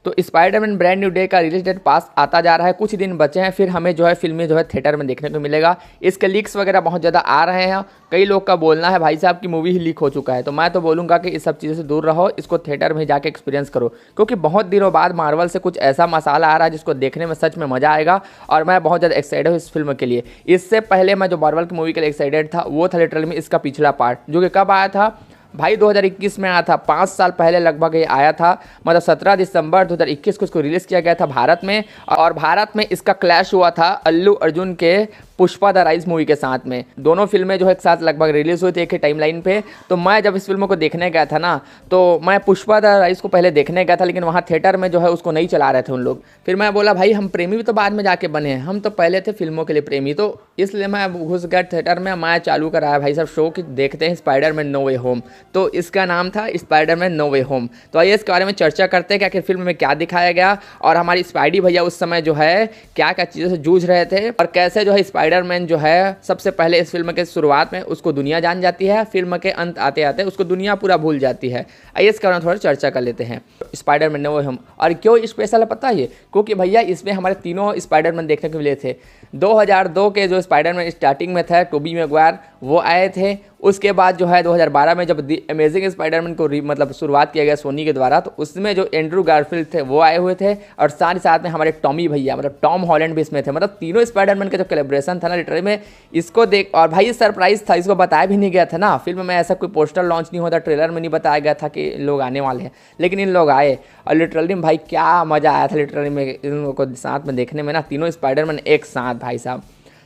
तो Spiderman brand new day का release date पास आता जा रहा है, कुछ दिन बचे हैं, फिर हमें जो है फिल्में जो है थिएटर में देखने को मिलेगा। इसके लीक्स वगैरह बहुत ज़्यादा आ रहे हैं, कई लोग का बोलना है भाई साहब की मूवी ही लीक हो चुका है। तो मैं तो बोलूँगा कि इस सब चीज़ों से दूर रहो, इसको थिएटर में जाके एक्सपीरियंस करो, क्योंकि बहुत दिनों बाद मार्वल से कुछ ऐसा मसाला आ रहा है जिसको देखने में सच में मज़ा आएगा। और मैं बहुत ज़्यादा एक्साइटेड हूँ इस फिल्म के लिए। इससे पहले मैं जो मार्वल की मूवी के लिए एक्साइटेड था वो था लिटरली में इसका पिछला पार्ट, जो कि कब आया था भाई, 2021 में आया था, 5 साल पहले लगभग ये आया था। मतलब 17 दिसंबर 2021 को इसको रिलीज़ किया गया था भारत में। और भारत में इसका क्लैश हुआ था अल्लू अर्जुन के पुष्पा द राइज मूवी के साथ में। दोनों फिल्में जो है एक साथ लगभग रिलीज़ हुई थी एक ही टाइमलाइन पे। तो मैं जब इस फिल्म को देखने गया था ना, तो मैं पुष्पा द राइज को पहले देखने गया था, लेकिन वहाँ थिएटर में जो है उसको नहीं चला रहे थे उन लोग। फिर मैं बोला भाई हम प्रेमी भी तो बाद में जाके बने हैं, हम तो पहले थे फिल्मों के लिए प्रेमी। तो इसलिए मैं घुस गया थिएटर में, मैं चालू कराया भाई साहब शो कि देखते हैं स्पाइडरमैन नो वे होम। तो इसका नाम था स्पाइडरमैन नो वे होम। तो आइए इसके बारे में चर्चा करते हैं कि आखिर फिल्म में क्या दिखाया गया, और हमारी स्पाइडी भैया उस समय जो है क्या क्या चीज़ों से जूझ रहे थे, और कैसे जो है स्पाइडरमैन जो है सबसे पहले इस फिल्म के शुरुआत में उसको दुनिया जान जाती है, फिल्म के अंत आते आते उसको दुनिया पूरा भूल जाती है। आइए इसके बारे में थोड़ा चर्चा कर लेते हैं। स्पाइडरमैन नो वे होम और क्यों स्पेशल है पता है, क्योंकि भैया इसमें हमारे तीनों स्पाइडरमैन देखने को मिले थे। 2002 के जो स्पाइडरमैन स्टार्टिंग में था टोबी मैगवायर, वो आए थे। उसके बाद जो है 2012 में जब दी अमेजिंग स्पाइडरमैन को मतलब शुरुआत किया गया सोनी के द्वारा, तो उसमें जो एंड्रू गारफील्ड थे वो आए हुए थे, और साथ ही साथ में हमारे टॉमी भैया मतलब टॉम हॉलैंड भी इसमें थे। मतलब तीनों स्पाइडरमैन का जो कोलैबोरेशन था ना लिटरली में, इसको देख, और भाई सरप्राइज था, इसको बताया भी नहीं गया था ना फिल्म में, ऐसा कोई पोस्टर लॉन्च नहीं होता, ट्रेलर में नहीं बताया गया था कि लोग आने वाले हैं, लेकिन इन लोग आए। और लिटरली में भाई क्या मज़ा आया था लिटरली में इन लोगों को साथ में देखने में ना, तीनों स्पाइडरमैन एक साथ भाई साहब।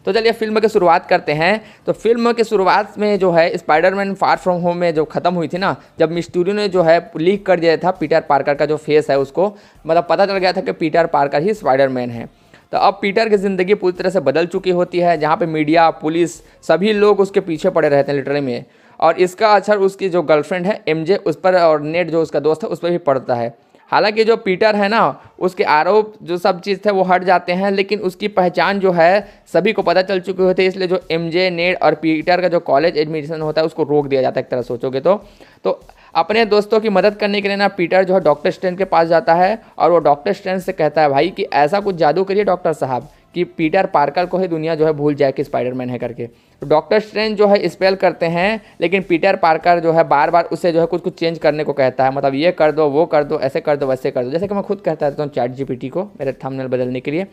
तो चलिए फिल्म की शुरुआत करते हैं। तो फिल्म की शुरुआत में जो है स्पाइडरमैन फार फ्रॉम होम में जो ख़त्म हुई थी ना, जब मिस्टीरियो ने जो है लीक कर दिया था पीटर पार्कर का जो फेस है उसको, मतलब पता चल गया था कि पीटर पार्कर ही स्पाइडरमैन है। तो अब पीटर की ज़िंदगी पूरी तरह से बदल चुकी होती है, जहाँ पे मीडिया पुलिस सभी लोग उसके पीछे पड़े रहते हैं लिटरली में। और इसका असर उसकी जो गर्लफ्रेंड है एमजे उस पर, और नेट जो उसका दोस्त है उस पर भी पड़ता है। हालांकि जो पीटर है ना, उसके आरोप जो सब चीज़ थे वो हट जाते हैं, लेकिन उसकी पहचान जो है सभी को पता चल चुकी होती है, इसलिए जो एमजे नेट और पीटर का जो कॉलेज एडमिशन होता है उसको रोक दिया जाता है एक तरह सोचोगे तो अपने दोस्तों की मदद करने के लिए ना पीटर जो है डॉक्टर स्ट्रेंज के पास जाता है, और वो डॉक्टर स्ट्रेंज से कहता है भाई कि ऐसा कुछ जादू करिए डॉक्टर साहब कि पीटर पार्कर को ही दुनिया जो है भूल जाए कि स्पाइडरमैन है करके। तो डॉक्टर स्ट्रेंज जो है स्पेल करते हैं, लेकिन पीटर पार्कर जो है बार बार उससे जो है कुछ कुछ चेंज करने को कहता है, मतलब ये कर दो वो कर दो ऐसे कर दो वैसे कर दो, जैसे कि मैं खुद कहता रहता हूँ चैट जीपीटी को मेरे थंबनेल बदलने के लिए।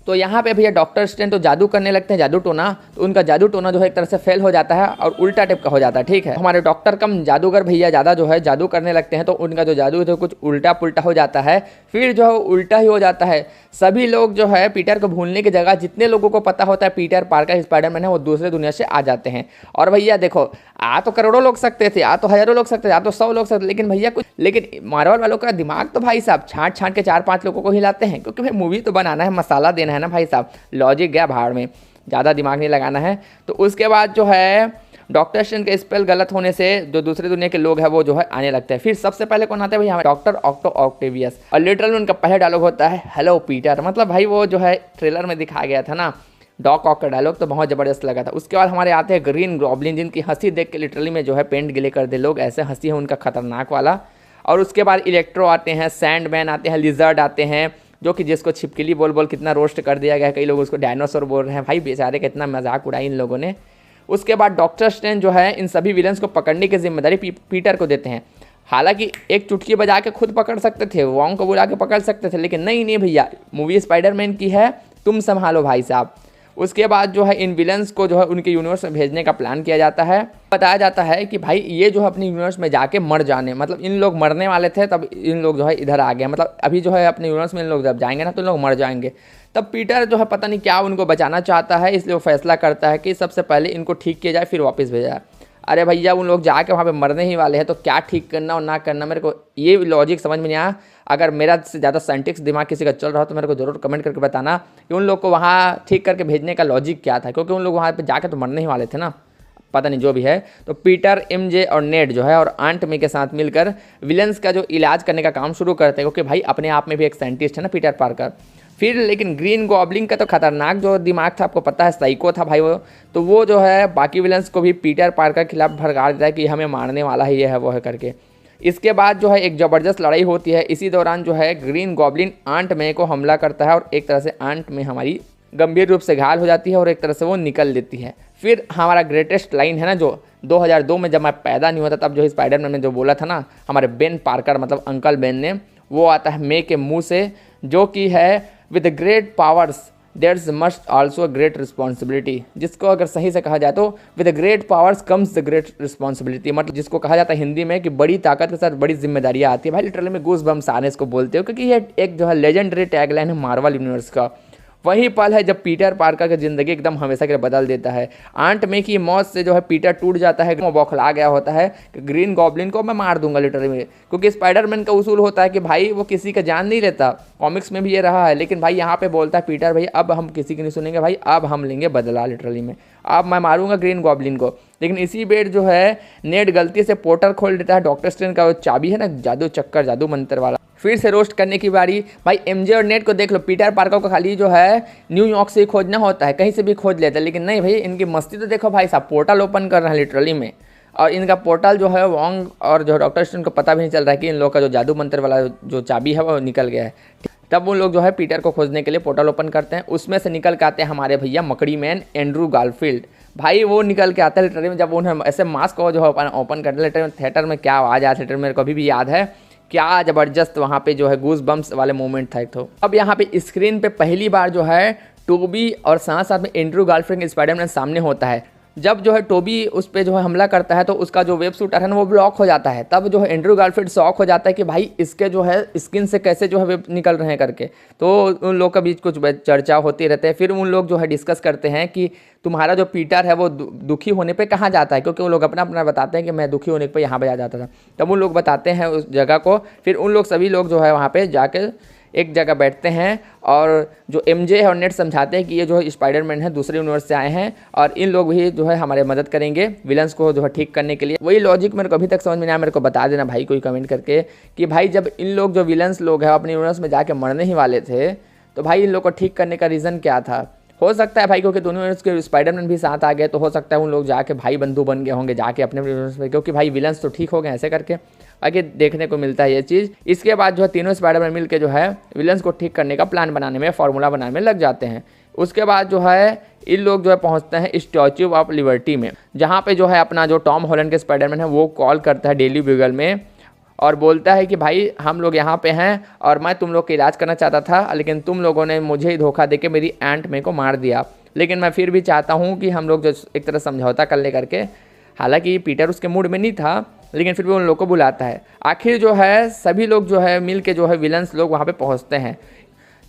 तो यहाँ पे भैया डॉक्टर स्ट्रेंज तो जादू करने लगते हैं, जादू टोना, तो उनका जादू टोना जो है एक तरह से फेल हो जाता है और उल्टा टाइप का हो जाता है। ठीक है, हमारे डॉक्टर कम जादूगर भैया ज़्यादा जो है जादू करने लगते हैं, तो उनका जो जादू है तो कुछ उल्टा पुल्टा हो जाता है, फिर जो है उल्टा ही हो जाता है। सभी लोग जो है पीटर को भूलने की जगह जितने लोगों को पता होता है पीटर पार्कर स्पाइडरमैन है वो दूसरे दुनिया से आ जाते हैं। और भैया देखो, आ तो करोड़ों लोग सकते थे, आ तो हज़ारों लोग सकते थे, आ तो 100 लोग सकते, लेकिन मार्वल वालों का दिमाग तो भाई साहब छांट छांट के 4-5 लोगों को हिलाते हैं, क्योंकि भाई मूवी तो बनाना है, मसाला देना है ना भाई साहब, लॉजिक गया भाड़ में, ज़्यादा दिमाग नहीं लगाना है। तो उसके बाद जो है डॉक्टर स्ट्रेंज के स्पेल गलत होने से जो दूसरे दुनिया के लोग हैं वो जो है आने लगते हैं। फिर सबसे पहले कौन आते हैं भाई, डॉक्टर ऑक्टेवियस, और लिटरली में उनका पहला डायलॉग होता है हेलो पीटर। मतलब भाई वो जो है ट्रेलर में दिखाया गया था ना डॉक ऑक का डायलॉग, तो बहुत ज़बरदस्त लगा था। उसके बाद हमारे आते हैं ग्रीन गॉब्लिन, जिनकी हंसी देख के लिटरली में जो है पेंट गिले कर दे लोग, ऐसे हंसी है उनका खतरनाक वाला। और उसके बाद इलेक्ट्रो आते हैं, सैंडमैन आते हैं, लिजर्ड आते हैं, जो कि जिसको छिपकली बोल बोल कितना रोस्ट कर दिया गया है, कई लोग उसको डायनासोर बोल रहे हैं, भाई बेचारे का इतना मजाक उड़ाई इन लोगों ने। उसके बाद डॉक्टर स्ट्रेंज जो है इन सभी विलन्स को पकड़ने की जिम्मेदारी पीटर को देते हैं। हालांकि एक चुटकी बजा के खुद पकड़ सकते थे, वॉन्ग को बुला के पकड़ सकते थे, लेकिन नहीं भैया, मूवी स्पाइडरमैन की है, तुम संभालो भाई साहब। उसके बाद जो है इन विलन्स को जो है उनके यूनिवर्स में भेजने का प्लान किया जाता है। बताया जाता है कि भाई ये जो है अपने यूनिवर्स में जाके मर जाने, मतलब इन लोग मरने वाले थे तब इन लोग जो है इधर आ गए, मतलब अभी जो है अपने यूनिवर्स में इन लोग जब जाएंगे ना तो इन लोग मर जाएंगे। तब पीटर जो है पता नहीं क्या उनको बचाना चाहता है, इसलिए वो फैसला करता है कि सबसे पहले इनको ठीक किया जाए फिर वापस भेजा जाए। अरे भैया उन लोग जाके वहाँ पे मरने ही वाले हैं, तो क्या ठीक करना और ना करना, मेरे को ये लॉजिक समझ में नहीं आया। अगर मेरा से ज़्यादा साइंटिस्ट दिमाग किसी का चल रहा हो तो मेरे को जरूर कमेंट करके बताना कि उन लोग को वहाँ ठीक करके भेजने का लॉजिक क्या था, क्योंकि उन लोग वहाँ पे जाके तो मरने ही वाले थे ना, पता नहीं जो भी है। तो पीटर एमजे और नेट जो है और आंट मे के साथ मिलकर विलन्स का जो इलाज करने का काम शुरू करते हैं, क्योंकि भाई अपने आप में भी एक साइंटिस्ट है ना पीटर पार्कर। फिर लेकिन ग्रीन गॉब्लिन का तो खतरनाक जो दिमाग था, आपको पता है साइको था भाई वो, तो वो जो है बाकी विलन्स को भी पीटर पार्कर के खिलाफ भड़का देता है कि हमें मारने वाला ही ये है वो है करके। इसके बाद जो है एक ज़बरदस्त लड़ाई होती है। इसी दौरान जो है ग्रीन गॉब्लिन आंट मे को हमला करता है और एक तरह से आंट मे हमारी गंभीर रूप से घायल हो जाती है और एक तरह से वो निकल लेती है। फिर हमारा ग्रेटेस्ट लाइन है ना, जो 2002 में जब मैं पैदा नहीं होता तब जो स्पाइडरमैन ने जो बोला था ना हमारे बेन पार्कर मतलब अंकल बेन ने, वो आता है मे के मुंह से, जो कि है with great powers there's must also great responsibility, जिसको अगर सही से कहा जाए तो with great powers comes the great responsibility, मतलब जिसको कहा जाता है हिंदी में कि बड़ी ताकत के साथ बड़ी जिम्मेदारियां आती है। भाई लिटरली में गूस बम्स आने इसको बोलते हो, क्योंकि ये एक जो है लेजेंडरी टैगलाइन है मार्वल यूनिवर्स का। वही पल है जब पीटर पार्कर की ज़िंदगी एकदम हमेशा के लिए बदल देता है। आंट मे की मौत से जो है पीटर टूट जाता है, वो बौखला गया होता है कि ग्रीन गॉब्लिन को मैं मार दूंगा लिटरली में, क्योंकि स्पाइडरमैन का उसूल होता है कि भाई वो किसी का जान नहीं लेता। कॉमिक्स में भी ये रहा है, लेकिन भाई यहाँ पे बोलता है पीटर भाई अब हम किसी की नहीं सुनेंगे भाई, अब हम लेंगे बदला लिटरली में, अब मैं मारूंगा ग्रीन गॉब्लिन को। लेकिन इसी बेर जो है नेड गलती से पोर्टल खोल देता है, डॉक्टर स्ट्रेंज का वो चाबी है ना जादू चक्कर जादू मंत्र वाला, फिर से रोस्ट करने की बारी। भाई एमजे और नेट को देख लो, पीटर पार्कर को खाली जो है न्यूयॉर्क से खोजना होता है, कहीं से भी खोज लेता है, लेकिन नहीं भाई इनकी मस्ती तो देखो भाई साहब, पोर्टल ओपन कर रहे हैं लिटरली में। और इनका पोर्टल जो है वॉन्ग और जो डॉक्टर स्ट्रेंज को पता भी नहीं चल रहा है कि इन लोगों का जो जादू मंत्र वाला जो चाबी है वो निकल गया है। तब उन लोग जो है पीटर को खोजने के लिए पोर्टल ओपन करते हैं, उसमें से निकल के आते हैं हमारे भैया मकड़ी मैन एंड्रू गारफील्ड। भाई वो निकल के आता है लिटरली में, जब उन्हें ऐसे मास्क को जो है ओपन करते हैं लिटरली में, थिएटर में क्या आवाज़ आया थिएटर में मेरे को अभी भी याद है, क्या ज़बरदस्त वहाँ पे जो है गूस बम्स वाले मोमेंट था एक तो। अब यहाँ पे स्क्रीन पे पहली बार जो है टोबी और साथ साथ में एंड्रू गारफील्ड स्पाइडरमैन सामने होता है। जब जो है टोबी उस पर जो है हमला करता है तो उसका जो वेब शूटर है ना वो ब्लॉक हो जाता है, तब जो है एंड्रू गारफील्ड शॉक हो जाता है कि भाई इसके जो है स्किन से कैसे जो है वेब निकल रहे हैं करके। तो उन लोग के बीच कुछ चर्चा होती रहती है। फिर उन लोग जो है डिस्कस करते हैं कि तुम्हारा जो पीटर है वो दुखी होने पे कहाँ जाता है, क्योंकि वो लोग अपना अपना बताते हैं कि मैं दुखी होने पे यहाँ पे जाता था। तब उन लोग बताते हैं उस जगह को, फिर उन लोग सभी लोग जो है वहाँ पे जाके एक जगह बैठते हैं और जो एमजे है और नेट समझाते हैं कि ये जो है स्पाइडरमैन है दूसरे यूनिवर्स से आए हैं और इन लोग भी जो है हमारे मदद करेंगे विलन्स को जो है ठीक करने के लिए। वही लॉजिक मेरे को अभी तक समझ में नहीं आया, मेरे को बता देना भाई कोई कमेंट करके कि भाई जब इन लोग जो विलन्स लोग हैं अपने यूनिवर्स में जाके मरने ही वाले थे तो भाई इन लोग को ठीक करने का रीज़न क्या था। हो सकता है भाई क्योंकि दोनों यूनिवर्स के स्पाइडरमैन भी साथ आ गए तो हो सकता है उन लोग जाके भाई बंधु बन गए होंगे जाके अपने यूनिवर्स में, क्योंकि भाई विलन्स तो ठीक हो गए ऐसे करके आगे देखने को मिलता है ये चीज़। इसके बाद जो है तीनों स्पाइडरमैन मिल के जो है विलन्स को ठीक करने का प्लान बनाने में फार्मूला बनाने में लग जाते हैं। उसके बाद जो है इन लोग जो है पहुंचते हैं स्टैच्यू ऑफ लिबर्टी में, जहाँ पे जो है अपना जो टॉम हॉलैंड के स्पाइडरमैन है वो कॉल करता है डेली ब्यूगल में और बोलता है कि भाई हम लोग यहाँ पे हैं और मैं तुम लोग का इलाज करना चाहता था, लेकिन तुम लोगों ने मुझे ही धोखा देके मेरी आंट मे को मार दिया, लेकिन मैं फिर भी चाहता हूँ कि हम लोग जो एक तरह समझौता कर ले करके। हालांकि पीटर उसके मूड में नहीं था लेकिन फिर भी उन लोग को बुलाता है। आखिर जो है सभी लोग जो है मिल के जो है विलन्स लोग वहाँ पे पहुँचते हैं।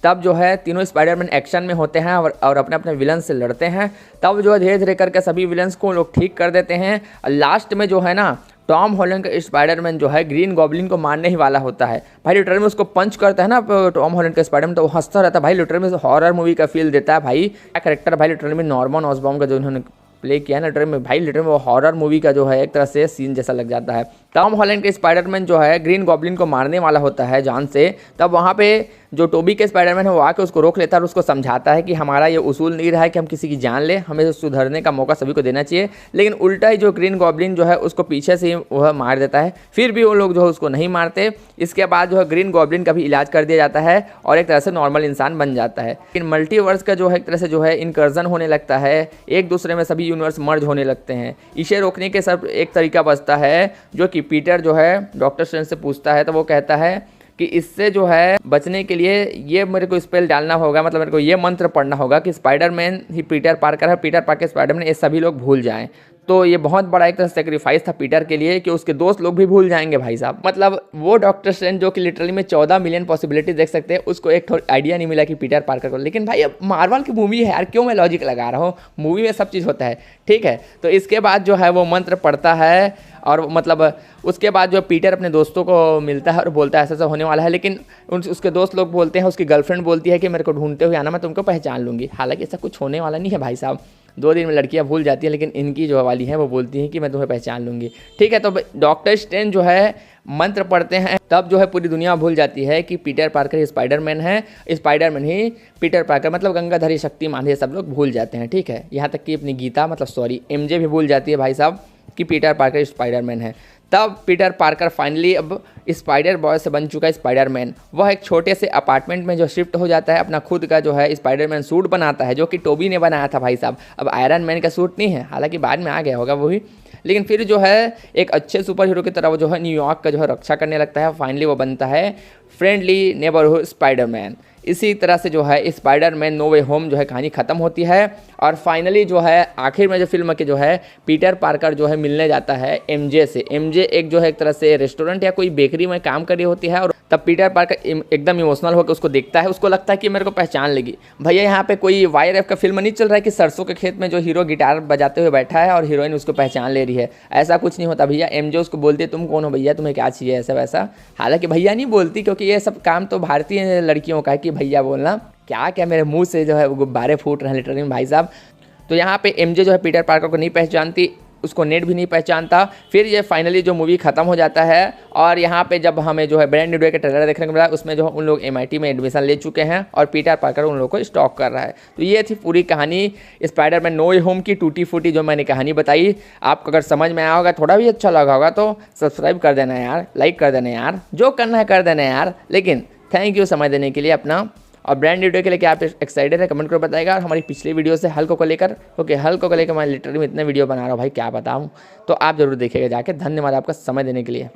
तब जो है तीनों स्पाइडरमैन एक्शन में होते हैं और अपने अपने विलन से लड़ते हैं। तब जो है धीरे धीरे करके सभी विलन्स को लोग ठीक कर देते हैं। लास्ट में जो है ना टॉम हॉलैंड का स्पाइडरमैन जो है ग्रीन गॉब्लिन को मारने ही वाला होता है। भाई लिटरली में उसको पंच करता है ना टॉम हॉलैंड का स्पाइडरमैन, तो वो हंसता रहता है भाई, लिटरली में हॉरर मूवी का फील देता है भाई। क्या कैरेक्टर भाई लिटरली में नॉर्मन ऑसबॉर्न का जो उन्होंने प्ले किया ना लिटरली में भाई, लिटरली में वो हॉरर मूवी का जो है एक तरह से सीन जैसा लग जाता है। टॉम हॉलैंड के स्पाइडरमैन जो है ग्रीन गॉब्लिन को मारने वाला होता है जान से, तब वहाँ पे जो टोबी के स्पाइडरमैन है वो आके उसको रोक लेता है और उसको समझाता है कि हमारा ये उसूल नहीं रहा है कि हम किसी की जान ले, हमें सुधरने का मौका सभी को देना चाहिए। लेकिन उल्टा ही जो ग्रीन गॉब्लिन जो है उसको पीछे से वह मार देता है, फिर भी वो लोग जो है उसको नहीं मारते। इसके बाद जो है ग्रीन गॉब्लिन का भी इलाज कर दिया जाता है और एक तरह से नॉर्मल इंसान बन जाता है। लेकिन मल्टीवर्स का जो है एक तरह से जो है इनकर्जन होने लगता है, एक दूसरे में सभी यूनिवर्स मर्ज होने लगते हैं। इसे रोकने के सब एक तरीका बचता है जो कि पीटर जो है डॉक्टर स्ट्रेंज से पूछता है, तो वो कहता है कि इससे जो है बचने के लिए ये मेरे को स्पेल डालना होगा, मतलब मेरे को ये मंत्र पढ़ना होगा कि स्पाइडरमैन ही पीटर पार्कर है, पीटर पार्कर स्पाइडरमैन, ये सभी लोग भूल जाएं। तो ये बहुत बड़ा एक तरह सेक्रीफाइस था पीटर के लिए कि उसके दोस्त लोग भी भूल जाएंगे भाई साहब। मतलब वो डॉक्टर स्ट्रेंज जो कि लिटरली में 14 मिलियन पॉसिबिलिटी देख सकते हैं, उसको एक थोड़ा आइडिया नहीं मिला कि पीटर पार्कर को। लेकिन भाई अब मार्वल की मूवी है यार, क्यों मैं लॉजिक लगा रहा हूँ, मूवी में सब चीज़ होता है ठीक है। तो इसके बाद जो है वो मंत्र पढ़ता है और मतलब उसके बाद जो पीटर अपने दोस्तों को मिलता है और बोलता है ऐसा ऐसा होने वाला है, लेकिन उसके दोस्त लोग बोलते हैं, उसकी गर्लफ्रेंड बोलती है कि मेरे को ढूंढते हुए आना, मैं तुमको पहचान लूँगी। हालांकि ऐसा कुछ होने वाला नहीं है भाई साहब, 2 दिन में लड़कियां भूल जाती हैं, लेकिन इनकी जो वाली हैं वो बोलती हैं कि मैं तुम्हें पहचान लूँगी ठीक है। तो डॉक्टर स्ट्रेंज जो है मंत्र पढ़ते हैं, तब जो है पूरी दुनिया भूल जाती है कि पीटर पार्कर ही स्पाइडरमैन है, स्पाइडरमैन ही पीटर पार्कर, मतलब गंगाधरी शक्तिमान, ये सब लोग भूल जाते हैं ठीक है। यहाँ तक कि अपनी गीता मतलब सॉरी एमजे भी भूल जाती है भाई साहब कि पीटर पार्कर स्पाइडरमैन है। तब पीटर पार्कर फाइनली अब स्पाइडर बॉय से बन चुका है स्पाइडरमैन। वह एक छोटे से अपार्टमेंट में जो शिफ्ट हो जाता है, अपना खुद का जो है स्पाइडरमैन सूट बनाता है, जो कि टोबी ने बनाया था भाई साहब। अब आयरन मैन का सूट नहीं है, हालांकि बाद में आ गया होगा वो भी, लेकिन फिर जो है एक अच्छे सुपर हीरो की तरह वो जो है न्यूयॉर्क का जो है रक्षा करने लगता है। फाइनली वो बनता है फ्रेंडली नेबरहुड स्पाइडरमैन। इसी तरह से जो है स्पाइडरमैन नो वे होम जो है कहानी ख़त्म होती है। और फाइनली जो है आखिर में जो फिल्म के जो है पीटर पार्कर जो है मिलने जाता है एमजे से। एमजे एक जो है एक तरह से रेस्टोरेंट या कोई बेकरी में काम कर रही होती है, और तब पीटर पार्कर एकदम इमोशनल होकर उसको देखता है। उसको लगता है कि मेरे को पहचान लेगी। भैया यहाँ पे कोई वाईआरएफ का फिल्म नहीं चल रहा है कि सरसों के खेत में जो हीरो गिटार बजाते हुए बैठा है और हीरोइन उसको पहचान ले रही है। ऐसा कुछ नहीं होता भैया। एमजे उसको बोलती है तुम कौन हो भैया, तुम्हें क्या चाहिए, ऐसा वैसा। हालांकि भैया नहीं बोलती, क्योंकि ये सब काम तो भारतीय लड़कियों का है कि भैया बोलना। क्या क्या मेरे मुंह से जो है वो गुब्बारे फूट रहे हैं लिटरली भाई साहब। तो यहाँ पे एमजे जो है पीटर पार्कर को नहीं पहचानती, उसको नेट भी नहीं पहचानता। फिर ये फाइनली जो मूवी खत्म हो जाता है, और यहाँ पे जब हमें जो है ब्रांड न्यू डे का ट्रेलर देखने को मिला, उसमें जो उन लोग MIT में एडमिशन ले चुके हैं और पीटर पार्कर उन लोगों को स्टॉक कर रहा है। तो ये थी पूरी कहानी स्पाइडरमैन नो वे होम की टूटी फूटी जो मैंने कहानी बताई। आपको अगर समझ में आया होगा, थोड़ा भी अच्छा लगा होगा, तो सब्सक्राइब कर देना यार, लाइक कर देना यार, जो करना है कर देना यार। लेकिन थैंक यू समय देने के लिए अपना। और ब्रांड वीडियो के लिए क्या आप एक्साइटेड है कमेंट कर बताएगा। और हमारी पिछली वीडियो से हल्को को लेकर, ओके हल्को को लेकर मैं लिटरली इतने वीडियो बना रहा हूँ भाई क्या बताऊँ, तो आप जरूर देखिएगा जाके। धन्यवाद आपका समय देने के लिए।